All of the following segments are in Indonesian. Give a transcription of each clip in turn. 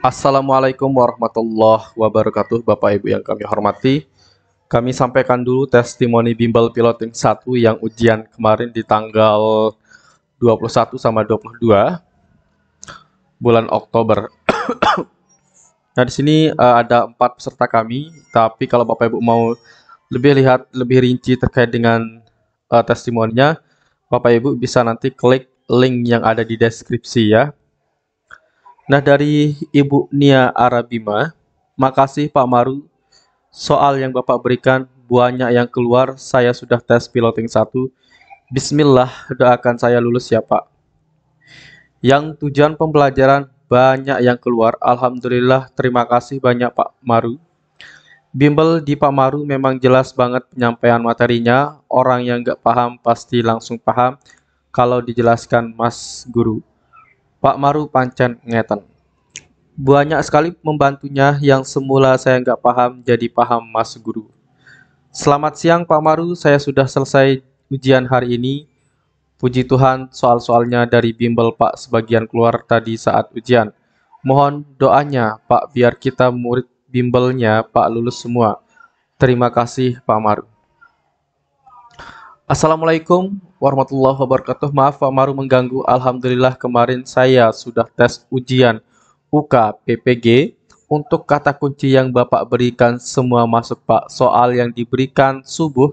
Assalamualaikum warahmatullahi wabarakatuh, Bapak Ibu yang kami hormati. Kami sampaikan dulu testimoni bimbel piloting 1 yang ujian kemarin di tanggal 21 sama 22 bulan Oktober. Nah, di sini ada 4 peserta kami, tapi kalau Bapak Ibu mau lebih rinci terkait dengan testimoninya, Bapak Ibu bisa nanti klik link yang ada di deskripsi ya. Nah, dari Ibu Nia Arabima, makasih Pak Maru. Soal yang Bapak berikan banyak yang keluar, saya sudah tes piloting 1. Bismillah, doakan saya lulus ya Pak. Yang tujuan pembelajaran banyak yang keluar, Alhamdulillah, terima kasih banyak Pak Maru. Bimbel di Pak Maru memang jelas banget penyampaian materinya, orang yang nggak paham pasti langsung paham kalau dijelaskan Mas Guru. Pak Maru pancen ngeten. Banyak sekali membantunya yang semula saya nggak paham jadi paham Mas Guru. Selamat siang Pak Maru, saya sudah selesai ujian hari ini. Puji Tuhan soal-soalnya dari bimbel Pak sebagian keluar tadi saat ujian. Mohon doanya Pak biar kita murid bimbelnya Pak lulus semua. Terima kasih Pak Maru. Assalamualaikum warahmatullahi wabarakatuh. Maaf Pak Maru mengganggu. Alhamdulillah kemarin saya sudah tes ujian UK PPG. Untuk kata kunci yang Bapak berikan semua masuk Pak. Soal yang diberikan subuh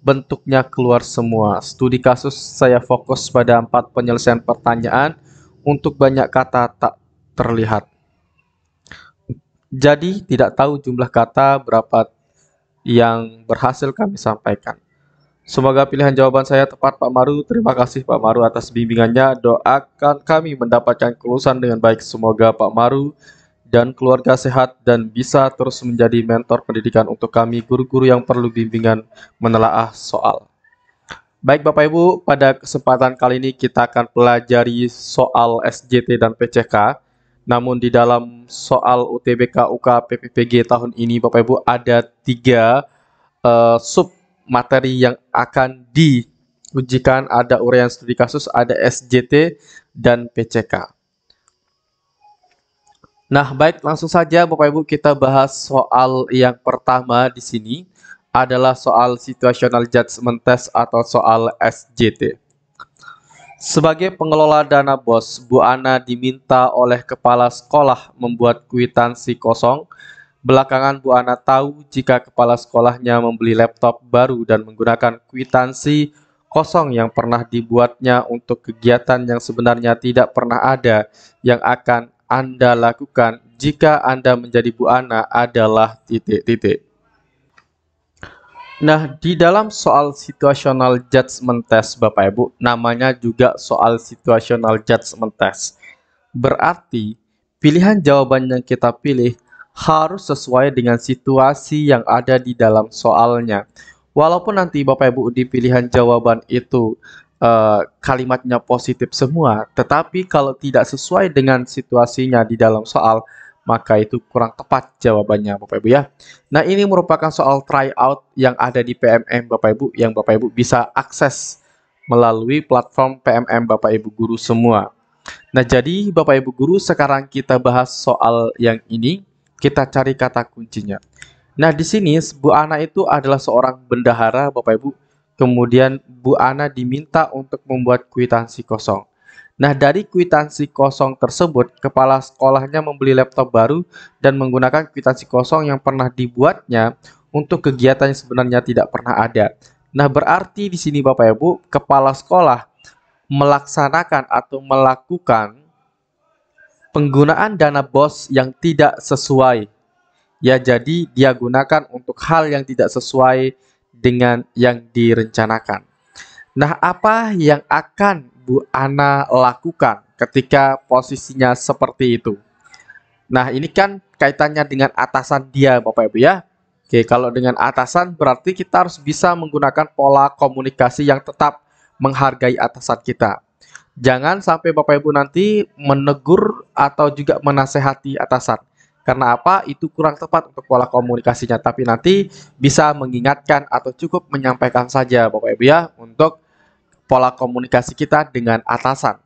bentuknya keluar semua. Studi kasus saya fokus pada 4 penyelesaian pertanyaan untuk banyak kata tak terlihat. Jadi tidak tahu jumlah kata berapa yang berhasil kami sampaikan. Semoga pilihan jawaban saya tepat Pak Maru. Terima kasih Pak Maru atas bimbingannya. Doakan kami mendapatkan kelulusan dengan baik. Semoga Pak Maru dan keluarga sehat dan bisa terus menjadi mentor pendidikan untuk kami guru-guru yang perlu bimbingan menelaah soal. Baik Bapak Ibu, pada kesempatan kali ini kita akan pelajari soal SJT dan PCK. Namun di dalam soal UTBK UK PPPG tahun ini Bapak Ibu ada 3 sub materi yang akan diujikan, ada uraian studi kasus, ada SJT, dan PCK. Nah, baik langsung saja Bapak Ibu kita bahas soal yang pertama di sini adalah soal situational judgment test atau soal SJT. Sebagai pengelola dana BOS, Bu Ana diminta oleh kepala sekolah membuat kwitansi kosong. Belakangan Bu Ana tahu jika kepala sekolahnya membeli laptop baru dan menggunakan kwitansi kosong yang pernah dibuatnya untuk kegiatan yang sebenarnya tidak pernah ada. Yang akan Anda lakukan jika Anda menjadi Bu Ana adalah titik-titik. Nah, di dalam soal situational judgment test Bapak Ibu, namanya juga soal situational judgment test. Berarti pilihan jawaban yang kita pilih harus sesuai dengan situasi yang ada di dalam soalnya. Walaupun nanti Bapak Ibu di pilihan jawaban itu kalimatnya positif semua, tetapi kalau tidak sesuai dengan situasinya di dalam soal, maka itu kurang tepat jawabannya Bapak Ibu ya. Nah, ini merupakan soal tryout yang ada di PMM Bapak Ibu yang Bapak Ibu bisa akses melalui platform PMM Bapak Ibu guru semua. Nah, jadi Bapak Ibu guru sekarang kita bahas soal yang ini, kita cari kata kuncinya. Nah, di sini Bu Ana itu adalah seorang bendahara Bapak Ibu. Kemudian Bu Ana diminta untuk membuat kwitansi kosong. Nah, dari kwitansi kosong tersebut, kepala sekolahnya membeli laptop baru dan menggunakan kwitansi kosong yang pernah dibuatnya untuk kegiatan yang sebenarnya tidak pernah ada. Nah, berarti di sini Bapak Ibu, kepala sekolah melaksanakan atau melakukan penggunaan dana BOS yang tidak sesuai. Ya, jadi dia gunakan untuk hal yang tidak sesuai dengan yang direncanakan. Nah, apa yang akan Bu Ana lakukan ketika posisinya seperti itu? Nah, ini kan kaitannya dengan atasan dia, Bapak Ibu ya. Oke, kalau dengan atasan berarti kita harus bisa menggunakan pola komunikasi yang tetap menghargai atasan kita. Jangan sampai Bapak Ibu nanti menegur atau juga menasehati atasan. Karena apa? Itu kurang tepat untuk pola komunikasinya. Tapi nanti bisa mengingatkan atau cukup menyampaikan saja Bapak Ibu ya untuk pola komunikasi kita dengan atasan.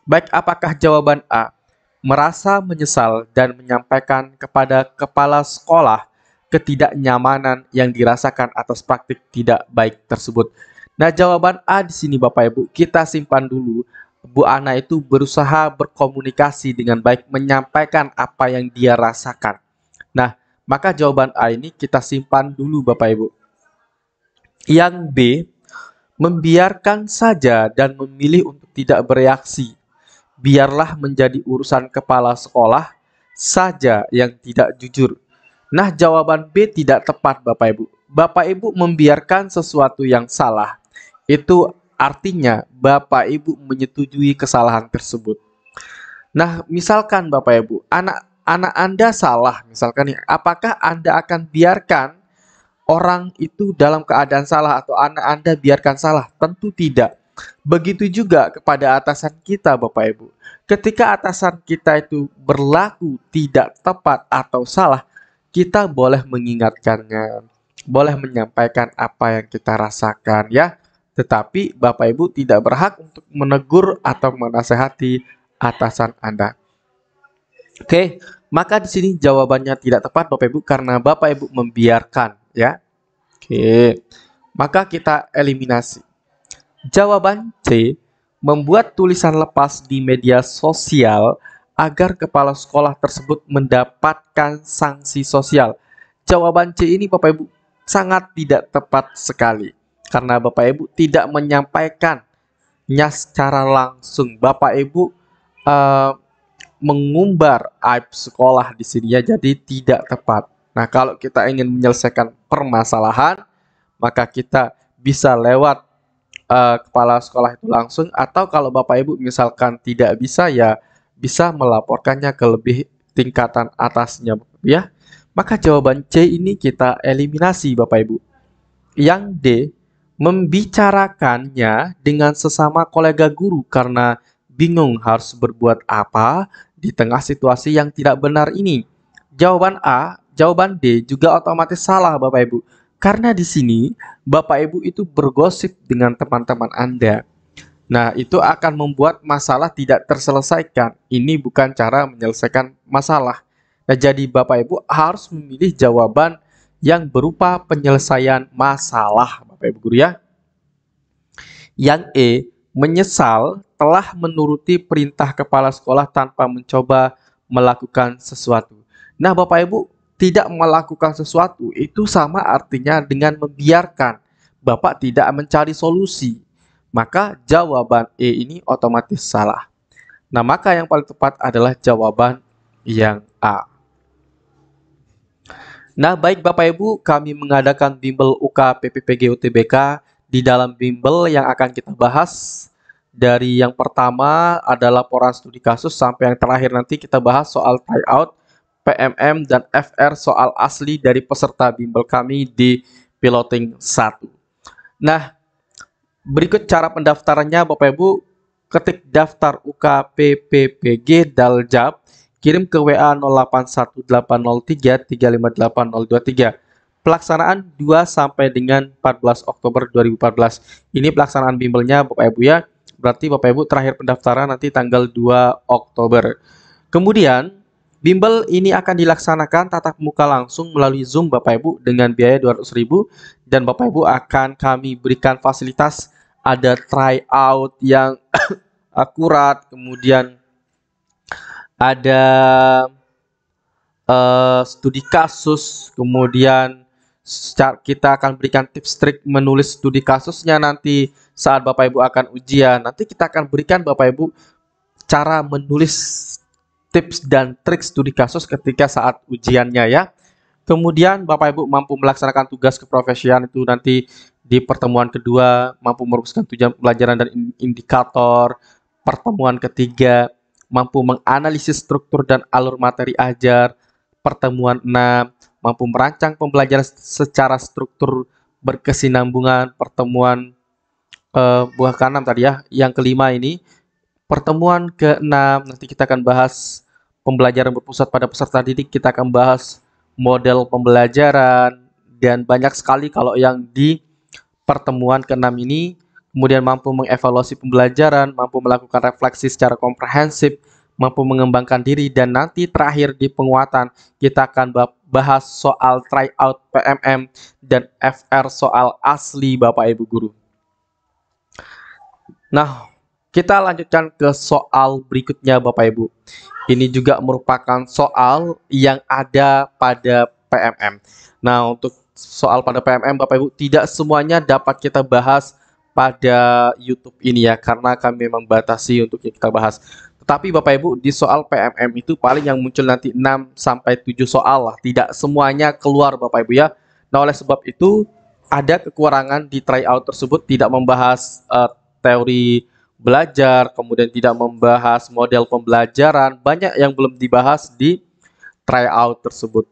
Baik, apakah jawaban A? merasa menyesal dan menyampaikan kepada kepala sekolah ketidaknyamanan yang dirasakan atas praktik tidak baik tersebut. Nah, jawaban A di sini Bapak Ibu, kita simpan dulu. Bu Ana itu berusaha berkomunikasi dengan baik, menyampaikan apa yang dia rasakan. Nah, maka jawaban A ini kita simpan dulu Bapak Ibu. Yang B, membiarkan saja dan memilih untuk tidak bereaksi. Biarlah menjadi urusan kepala sekolah saja yang tidak jujur. Nah, jawaban B tidak tepat Bapak Ibu. Bapak Ibu membiarkan sesuatu yang salah. Itu artinya Bapak Ibu menyetujui kesalahan tersebut. Nah, misalkan Bapak Ibu, anak Anda salah, misalkan nih, apakah Anda akan biarkan orang itu dalam keadaan salah atau anak Anda biarkan salah? Tentu tidak. Begitu juga kepada atasan kita, Bapak Ibu. Ketika atasan kita itu berlaku tidak tepat atau salah, kita boleh mengingatkannya, boleh menyampaikan apa yang kita rasakan ya. Tetapi Bapak Ibu tidak berhak untuk menegur atau menasehati atasan Anda. Oke, maka di sini jawabannya tidak tepat Bapak Ibu karena Bapak Ibu membiarkan ya. Oke. Maka kita eliminasi. Jawaban C, membuat tulisan lepas di media sosial agar kepala sekolah tersebut mendapatkan sanksi sosial. Jawaban C ini Bapak Ibu sangat tidak tepat sekali. Karena Bapak Ibu tidak menyampaikannya secara langsung. Bapak Ibu mengumbar aib sekolah di sini ya, jadi tidak tepat. Nah, kalau kita ingin menyelesaikan permasalahan, maka kita bisa lewat kepala sekolah itu langsung, atau kalau Bapak Ibu misalkan tidak bisa ya bisa melaporkannya ke lebih tingkatan atasnya ya. Maka jawaban C ini kita eliminasi Bapak Ibu. Yang D, membicarakannya dengan sesama kolega guru karena bingung harus berbuat apa di tengah situasi yang tidak benar ini. Jawaban A, jawaban D juga otomatis salah Bapak Ibu. Karena di sini Bapak Ibu itu bergosip dengan teman-teman Anda. Nah, itu akan membuat masalah tidak terselesaikan. Ini bukan cara menyelesaikan masalah. Nah, jadi Bapak Ibu harus memilih jawaban yang berupa penyelesaian masalah, Bapak Ibu guru ya. Yang E, menyesal telah menuruti perintah kepala sekolah tanpa mencoba melakukan sesuatu. Nah, Bapak Ibu tidak melakukan sesuatu itu sama artinya dengan membiarkan. Bapak tidak mencari solusi. Maka jawaban E ini otomatis salah. Nah, maka yang paling tepat adalah jawaban yang A. Nah, baik Bapak Ibu, kami mengadakan bimbel UK PPPG UTBK. Di dalam bimbel yang akan kita bahas, dari yang pertama ada laporan studi kasus sampai yang terakhir nanti kita bahas soal tryout, PMM, dan FR soal asli dari peserta bimbel kami di piloting 1. Nah, berikut cara pendaftarannya Bapak Ibu. Ketik daftar UK PPPG Daljab, kirim ke WA 081803358023. Pelaksanaan 2 sampai dengan 14 Oktober 2014. Ini pelaksanaan bimbelnya Bapak Ibu ya. Berarti Bapak Ibu terakhir pendaftaran nanti tanggal 2 Oktober. Kemudian bimbel ini akan dilaksanakan tatap muka langsung melalui Zoom Bapak Ibu dengan biaya 200.000, dan Bapak Ibu akan kami berikan fasilitas ada tryout yang akurat, kemudian ada studi kasus, kemudian kita akan berikan tips trik menulis studi kasusnya nanti saat Bapak Ibu akan ujian. Nanti kita akan berikan Bapak Ibu cara menulis tips dan trik studi kasus ketika saat ujiannya ya. Kemudian Bapak Ibu mampu melaksanakan tugas keprofesian itu nanti di pertemuan kedua, mampu merumuskan tujuan pembelajaran dan indikator. Pertemuan ketiga, mampu menganalisis struktur dan alur materi ajar. Pertemuan 6, mampu merancang pembelajaran secara struktur berkesinambungan. Pertemuan buah ke-6 tadi ya. Yang kelima ini, pertemuan ke-6 nanti kita akan bahas pembelajaran berpusat pada peserta didik. Kita akan bahas model pembelajaran dan banyak sekali kalau yang di pertemuan ke-6 ini. Kemudian mampu mengevaluasi pembelajaran, mampu melakukan refleksi secara komprehensif, mampu mengembangkan diri, dan nanti terakhir di penguatan kita akan bahas soal tryout PMM dan FR soal asli Bapak Ibu guru. Nah, kita lanjutkan ke soal berikutnya Bapak Ibu. Ini juga merupakan soal yang ada pada PMM. Nah, untuk soal pada PMM Bapak Ibu tidak semuanya dapat kita bahas pada YouTube ini ya, karena kami memang batasi untuk yang kita bahas. Tetapi Bapak Ibu di soal PMM itu paling yang muncul nanti 6 sampai 7 soal lah, tidak semuanya keluar Bapak Ibu ya. Nah, oleh sebab itu ada kekurangan di tryout tersebut, tidak membahas teori belajar, kemudian tidak membahas model pembelajaran, banyak yang belum dibahas di tryout tersebut.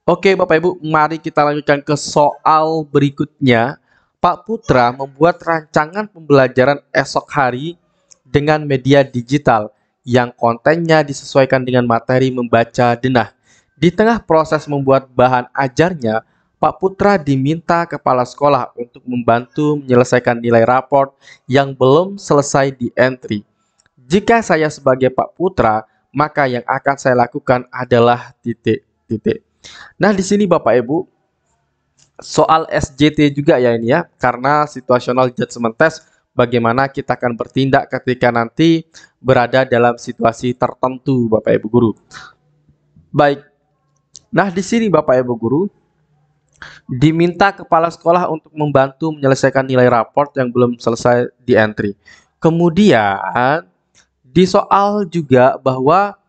Oke Bapak Ibu, mari kita lanjutkan ke soal berikutnya. Pak Putra membuat rancangan pembelajaran esok hari dengan media digital yang kontennya disesuaikan dengan materi membaca denah. Di tengah proses membuat bahan ajarnya, Pak Putra diminta kepala sekolah untuk membantu menyelesaikan nilai raport yang belum selesai di entry. Jika saya sebagai Pak Putra, maka yang akan saya lakukan adalah titik. Nah, di sini Bapak Ibu, soal SJT juga ya ini ya, karena situational judgment test, bagaimana kita akan bertindak ketika nanti berada dalam situasi tertentu Bapak Ibu guru. Baik. Nah, di sini Bapak Ibu guru diminta kepala sekolah untuk membantu menyelesaikan nilai raport yang belum selesai di entry. Kemudian di soal juga bahwa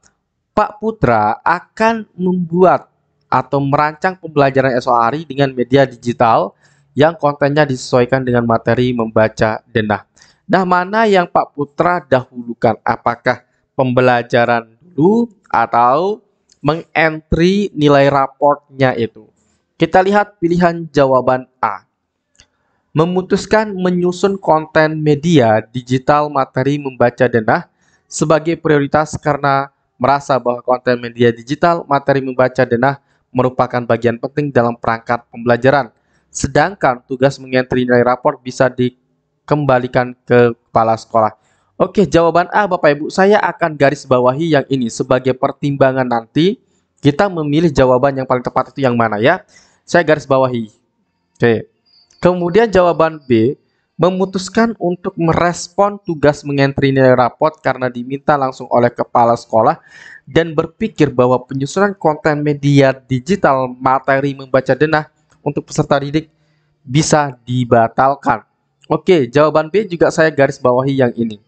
Pak Putra akan membuat atau merancang pembelajaran esok hari dengan media digital yang kontennya disesuaikan dengan materi membaca denah. Nah, mana yang Pak Putra dahulukan? Apakah pembelajaran dulu atau mengentry nilai raportnya itu? Kita lihat pilihan jawaban A. Memutuskan menyusun konten media digital materi membaca denah sebagai prioritas karena merasa bahwa konten media digital materi membaca denah merupakan bagian penting dalam perangkat pembelajaran. Sedangkan tugas mengentry nilai raport bisa dikembalikan ke kepala sekolah. Oke, jawaban A Bapak Ibu, saya akan garis bawahi yang ini sebagai pertimbangan nanti kita memilih jawaban yang paling tepat itu yang mana ya. Saya garis bawahi. Oke. Kemudian jawaban B, memutuskan untuk merespon tugas mengentry nilai raport karena diminta langsung oleh kepala sekolah dan berpikir bahwa penyusunan konten media digital materi membaca denah untuk peserta didik bisa dibatalkan. Oke, jawaban B juga saya garis bawahi yang ini.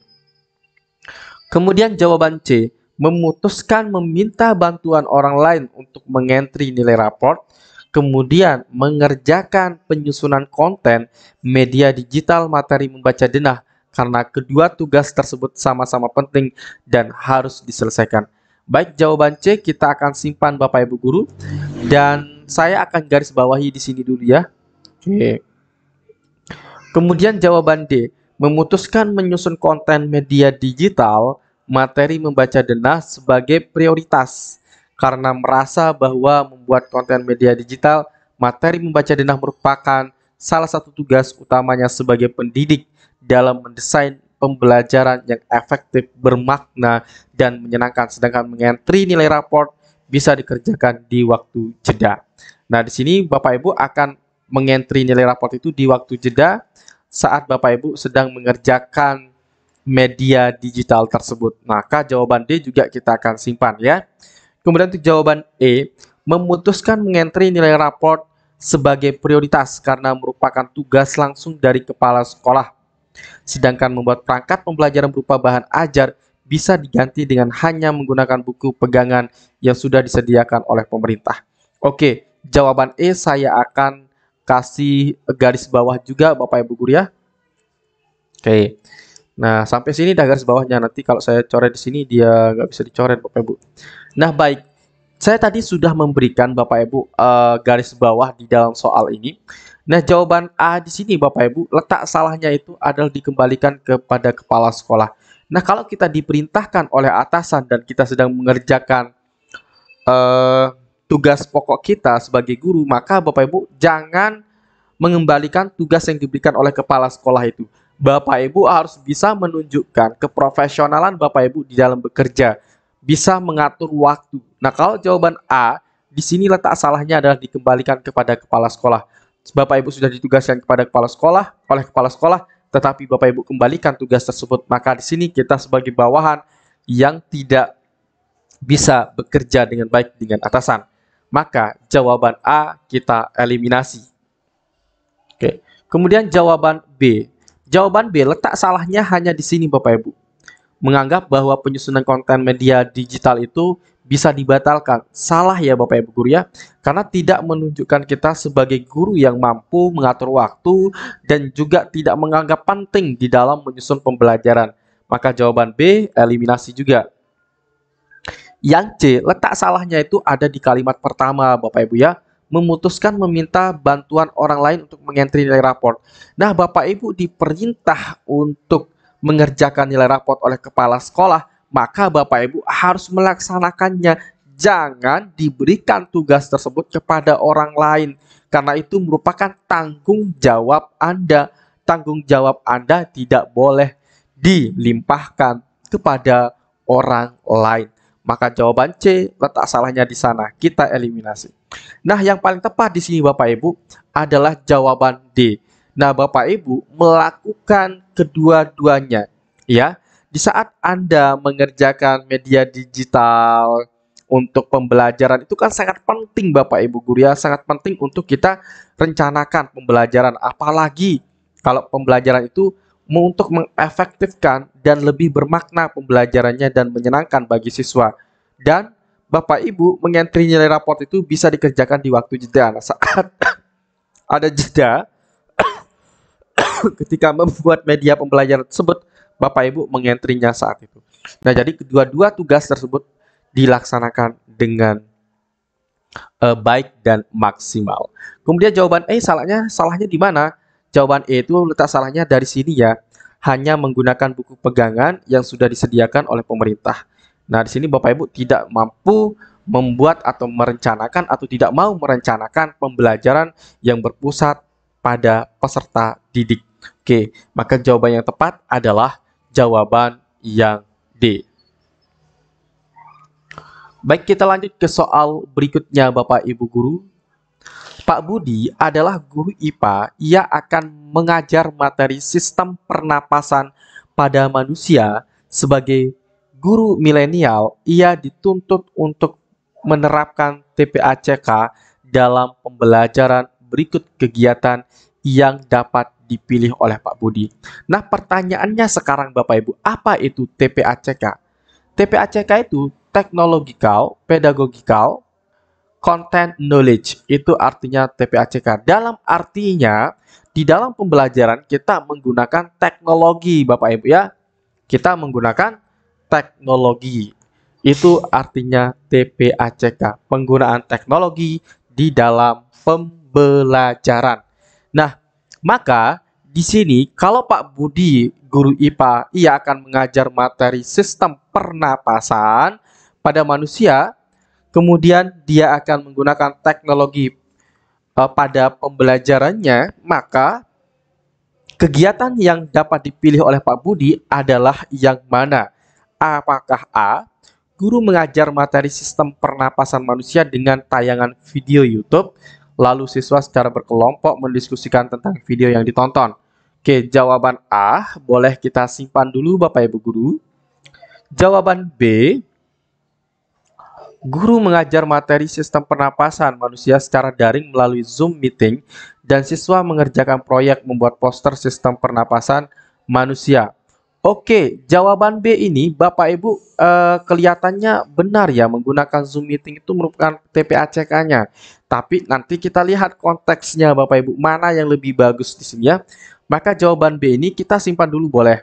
Kemudian jawaban C, memutuskan meminta bantuan orang lain untuk mengentry nilai raport, kemudian mengerjakan penyusunan konten media digital materi membaca denah karena kedua tugas tersebut sama-sama penting dan harus diselesaikan. Baik, jawaban C kita akan simpan Bapak Ibu guru dan saya akan garis bawahi di sini dulu ya. Oke. Kemudian jawaban D, memutuskan menyusun konten media digital materi membaca denah sebagai prioritas karena merasa bahwa membuat konten media digital materi membaca denah merupakan salah satu tugas utamanya sebagai pendidik dalam mendesain pembelajaran yang efektif, bermakna, dan menyenangkan. Sedangkan mengentry nilai raport bisa dikerjakan di waktu jeda. Nah, di sini Bapak Ibu akan mengentry nilai raport itu di waktu jeda saat Bapak Ibu sedang mengerjakan media digital tersebut. Maka jawaban D juga kita akan simpan ya. Kemudian untuk jawaban E, memutuskan mengentry nilai raport sebagai prioritas karena merupakan tugas langsung dari kepala sekolah. Sedangkan membuat perangkat pembelajaran berupa bahan ajar bisa diganti dengan hanya menggunakan buku pegangan yang sudah disediakan oleh pemerintah. Oke, jawaban E saya akan kasih garis bawah juga Bapak Ibu guru ya. Oke. Nah, sampai sini dah garis bawahnya. Nanti kalau saya coret di sini dia nggak bisa dicoret Bapak Ibu. Nah, baik. Saya tadi sudah memberikan Bapak Ibu garis bawah di dalam soal ini. Nah, jawaban A di sini Bapak Ibu, letak salahnya itu adalah dikembalikan kepada kepala sekolah. Nah, kalau kita diperintahkan oleh atasan dan kita sedang mengerjakan tugas pokok kita sebagai guru, maka Bapak Ibu jangan mengembalikan tugas yang diberikan oleh kepala sekolah itu. Bapak Ibu harus bisa menunjukkan keprofesionalan Bapak Ibu di dalam bekerja. bisa mengatur waktu. Nah, kalau jawaban A, di sini letak salahnya adalah dikembalikan kepada kepala sekolah. Bapak Ibu sudah ditugaskan kepada kepala sekolah oleh kepala sekolah, tetapi Bapak Ibu kembalikan tugas tersebut. Maka di sini kita sebagai bawahan yang tidak bisa bekerja dengan baik dengan atasan. Maka jawaban A kita eliminasi. Oke. Kemudian jawaban B. Jawaban B letak salahnya hanya di sini Bapak Ibu. Menganggap bahwa penyusunan konten media digital itu bisa dibatalkan. Salah ya Bapak Ibu guru ya. Karena tidak menunjukkan kita sebagai guru yang mampu mengatur waktu dan juga tidak menganggap penting di dalam menyusun pembelajaran. Maka jawaban B eliminasi juga. Yang C, letak salahnya itu ada di kalimat pertama Bapak Ibu ya. Memutuskan meminta bantuan orang lain untuk mengentri nilai raport. Nah, Bapak Ibu diperintah untuk mengerjakan nilai raport oleh kepala sekolah, maka Bapak Ibu harus melaksanakannya. Jangan diberikan tugas tersebut kepada orang lain, karena itu merupakan tanggung jawab Anda. Tanggung jawab Anda tidak boleh dilimpahkan kepada orang lain. Maka jawaban C letak salahnya di sana, kita eliminasi. Nah, yang paling tepat di sini Bapak Ibu adalah jawaban D. Nah, Bapak Ibu melakukan kedua-duanya ya. Di saat Anda mengerjakan media digital untuk pembelajaran itu kan sangat penting Bapak Ibu guru ya, sangat penting untuk kita rencanakan pembelajaran, apalagi kalau pembelajaran itu untuk mengefektifkan dan lebih bermakna pembelajarannya dan menyenangkan bagi siswa. Dan Bapak Ibu mengentri nilai raport itu bisa dikerjakan di waktu jeda. Nah, saat ada jeda ketika membuat media pembelajaran tersebut, Bapak Ibu mengentrinya saat itu. Nah, jadi kedua-dua tugas tersebut dilaksanakan dengan baik dan maksimal. Kemudian jawaban E salahnya di mana? Jawaban E itu letak salahnya dari sini ya. Hanya menggunakan buku pegangan yang sudah disediakan oleh pemerintah. Nah, di sini Bapak Ibu tidak mampu membuat atau merencanakan atau tidak mau merencanakan pembelajaran yang berpusat pada peserta didik. Oke, maka jawaban yang tepat adalah jawaban yang D. Baik, kita lanjut ke soal berikutnya Bapak Ibu guru. Pak Budi adalah guru IPA. Ia akan mengajar materi sistem pernapasan pada manusia. Sebagai guru milenial, ia dituntut untuk menerapkan TPACK dalam pembelajaran berikut kegiatan yang dapat dipilih oleh Pak Budi. Nah, pertanyaannya sekarang Bapak Ibu, apa itu TPACK? TPACK itu Technological, Pedagogical, Content Knowledge. Itu artinya TPACK. Dalam artinya, di dalam pembelajaran kita menggunakan teknologi Bapak Ibu ya. Kita menggunakan teknologi. Itu artinya TPACK. Penggunaan teknologi di dalam pembelajaran. Nah, maka di sini kalau Pak Budi guru IPA, ia akan mengajar materi sistem pernapasan pada manusia, kemudian dia akan menggunakan teknologi pada pembelajarannya, maka kegiatan yang dapat dipilih oleh Pak Budi adalah yang mana? Apakah A, guru mengajar materi sistem pernapasan manusia dengan tayangan video YouTube, lalu siswa secara berkelompok mendiskusikan tentang video yang ditonton? Oke, jawaban A boleh kita simpan dulu Bapak Ibu guru. Jawaban B, guru mengajar materi sistem pernapasan manusia secara daring melalui Zoom meeting dan siswa mengerjakan proyek membuat poster sistem pernapasan manusia. Oke, jawaban B ini Bapak Ibu kelihatannya benar ya, menggunakan Zoom meeting itu merupakan TPACK-nya. Tapi nanti kita lihat konteksnya Bapak Ibu, mana yang lebih bagus di sini ya. Maka jawaban B ini kita simpan dulu boleh.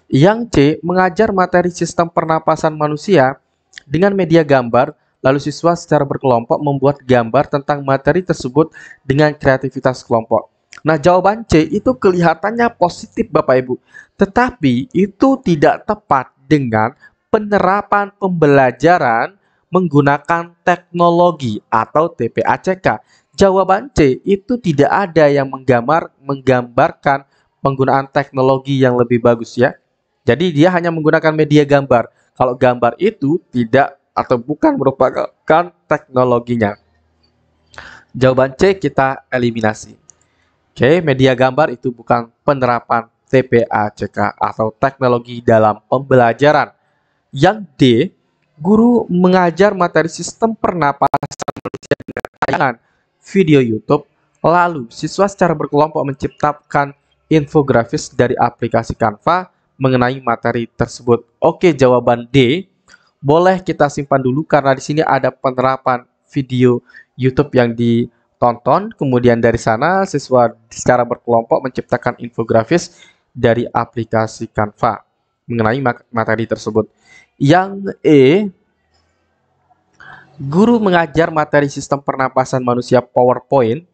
Yang C, mengajar materi sistem pernapasan manusia dengan media gambar, lalu siswa secara berkelompok membuat gambar tentang materi tersebut dengan kreativitas kelompok. Nah, jawaban C itu kelihatannya positif Bapak Ibu, tetapi itu tidak tepat dengan penerapan pembelajaran menggunakan teknologi atau TPACK. Jawaban C itu tidak ada yang menggambarkan penggunaan teknologi yang lebih bagus ya. Jadi dia hanya menggunakan media gambar. kalau gambar itu tidak atau bukan merupakan teknologinya. Jawaban C kita eliminasi. Oke, media gambar itu bukan penerapan TPACK atau teknologi dalam pembelajaran. Yang D, guru mengajar materi sistem pernapasan manusia dengan tayangan video YouTube, lalu siswa secara berkelompok menciptakan infografis dari aplikasi Canva mengenai materi tersebut. Oke, jawaban D boleh kita simpan dulu karena di sini ada penerapan video YouTube yang ditonton, kemudian dari sana siswa secara berkelompok menciptakan infografis dari aplikasi Canva mengenai materi tersebut. Yang E, guru mengajar materi sistem pernapasan manusia PowerPoint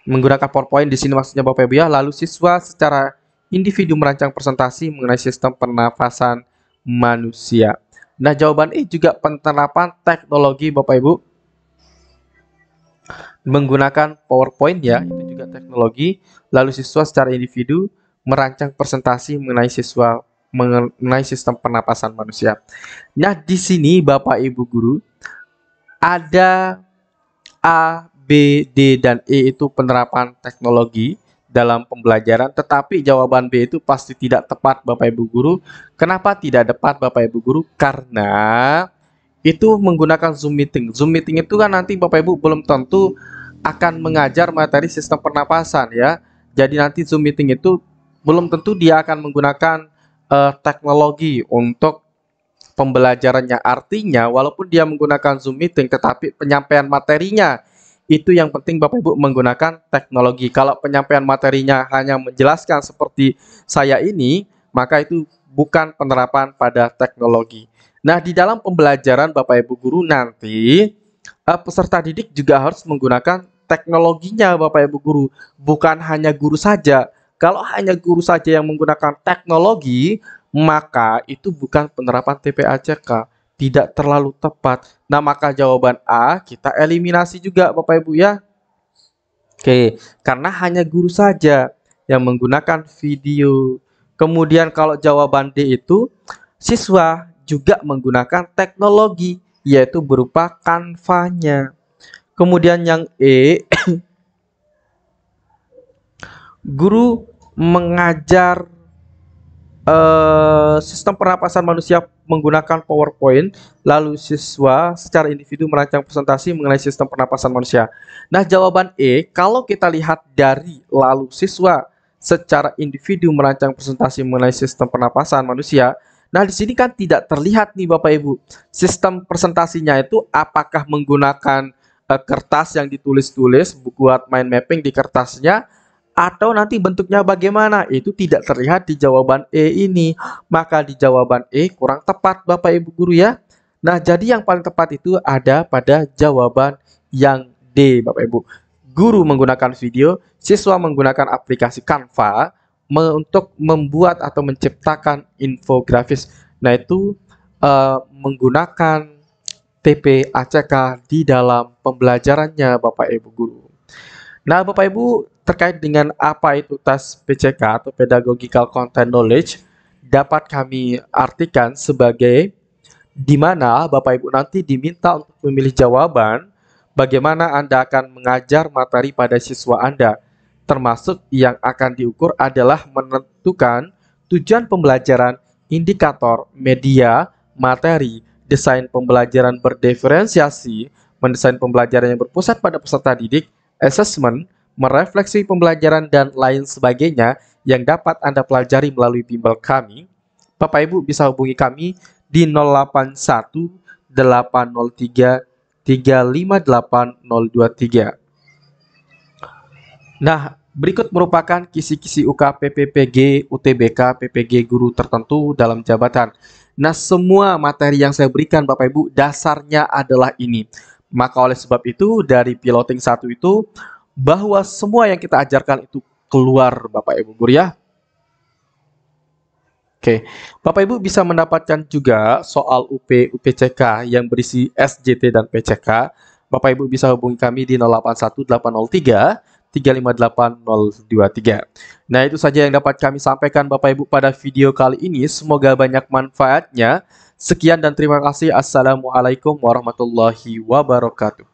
menggunakan PowerPoint di sini maksudnya Bapak Ibu ya, lalu siswa secara individu merancang presentasi mengenai sistem pernapasan manusia. Nah, jawaban E juga penerapan teknologi Bapak Ibu. Menggunakan PowerPoint ya, itu juga teknologi. Lalu siswa secara individu merancang presentasi mengenai sistem pernapasan manusia. Nah, di sini Bapak Ibu guru ada A, B, D, dan E itu penerapan teknologi dalam pembelajaran, tetapi jawaban B itu pasti tidak tepat Bapak Ibu guru. Kenapa tidak tepat Bapak Ibu guru? Karena itu menggunakan Zoom meeting. Zoom meeting itu kan nanti Bapak Ibu belum tentu akan mengajar materi sistem pernapasan ya. Jadi nanti Zoom meeting itu belum tentu dia akan menggunakan teknologi untuk pembelajarannya. Artinya walaupun dia menggunakan Zoom meeting tetapi penyampaian materinya itu yang penting Bapak Ibu menggunakan teknologi. Kalau penyampaian materinya hanya menjelaskan seperti saya ini, maka itu bukan penerapan pada teknologi. Nah, di dalam pembelajaran Bapak Ibu guru nanti peserta didik juga harus menggunakan teknologinya Bapak Ibu guru, bukan hanya guru saja. Kalau hanya guru saja yang menggunakan teknologi, maka itu bukan penerapan TPACK, tidak terlalu tepat. Nah, maka jawaban A kita eliminasi juga Bapak Ibu ya. Oke, karena hanya guru saja yang menggunakan video. Kemudian kalau jawaban D itu siswa juga menggunakan teknologi, yaitu berupa Canva-nya. Kemudian yang E, guru mengajar sistem pernapasan manusia menggunakan PowerPoint, lalu siswa secara individu merancang presentasi mengenai sistem pernapasan manusia. Nah, jawaban E, kalau kita lihat dari lalu siswa secara individu merancang presentasi mengenai sistem pernapasan manusia, nah di sini kan tidak terlihat nih Bapak Ibu, sistem presentasinya itu apakah menggunakan kertas yang ditulis-tulis, buat mind mapping di kertasnya, atau nanti bentuknya bagaimana, itu tidak terlihat di jawaban E ini. Maka di jawaban E kurang tepat Bapak Ibu guru ya. Nah, jadi yang paling tepat itu ada pada jawaban yang D Bapak Ibu. Guru menggunakan video, siswa menggunakan aplikasi Canva untuk membuat atau menciptakan infografis. Nah, itu menggunakan TPACK di dalam pembelajarannya Bapak Ibu guru. Nah, Bapak Ibu, terkait dengan apa itu tes PCK atau Pedagogical Content Knowledge dapat kami artikan sebagai di mana Bapak Ibu nanti diminta untuk memilih jawaban bagaimana Anda akan mengajar materi pada siswa Anda. Termasuk yang akan diukur adalah menentukan tujuan pembelajaran, indikator, media, materi, desain pembelajaran berdiferensiasi, mendesain pembelajaran yang berpusat pada peserta didik, assessment, merefleksi pembelajaran, dan lain sebagainya yang dapat Anda pelajari melalui bimbel kami. Bapak Ibu bisa hubungi kami di 081 803 358023. Nah, berikut merupakan kisi-kisi UK PPPG, UTBK, PPG guru tertentu dalam jabatan. Nah, semua materi yang saya berikan Bapak Ibu dasarnya adalah ini. Maka oleh sebab itu dari piloting 1 itu bahwa semua yang kita ajarkan itu keluar Bapak Ibu guru ya. Oke, Bapak Ibu bisa mendapatkan juga soal UPCK yang berisi SJT dan PCK. Bapak Ibu bisa hubungi kami di 081 803 1858023. Nah, itu saja yang dapat kami sampaikan Bapak Ibu pada video kali ini. Semoga banyak manfaatnya. Sekian dan terima kasih. Assalamualaikum warahmatullahi wabarakatuh.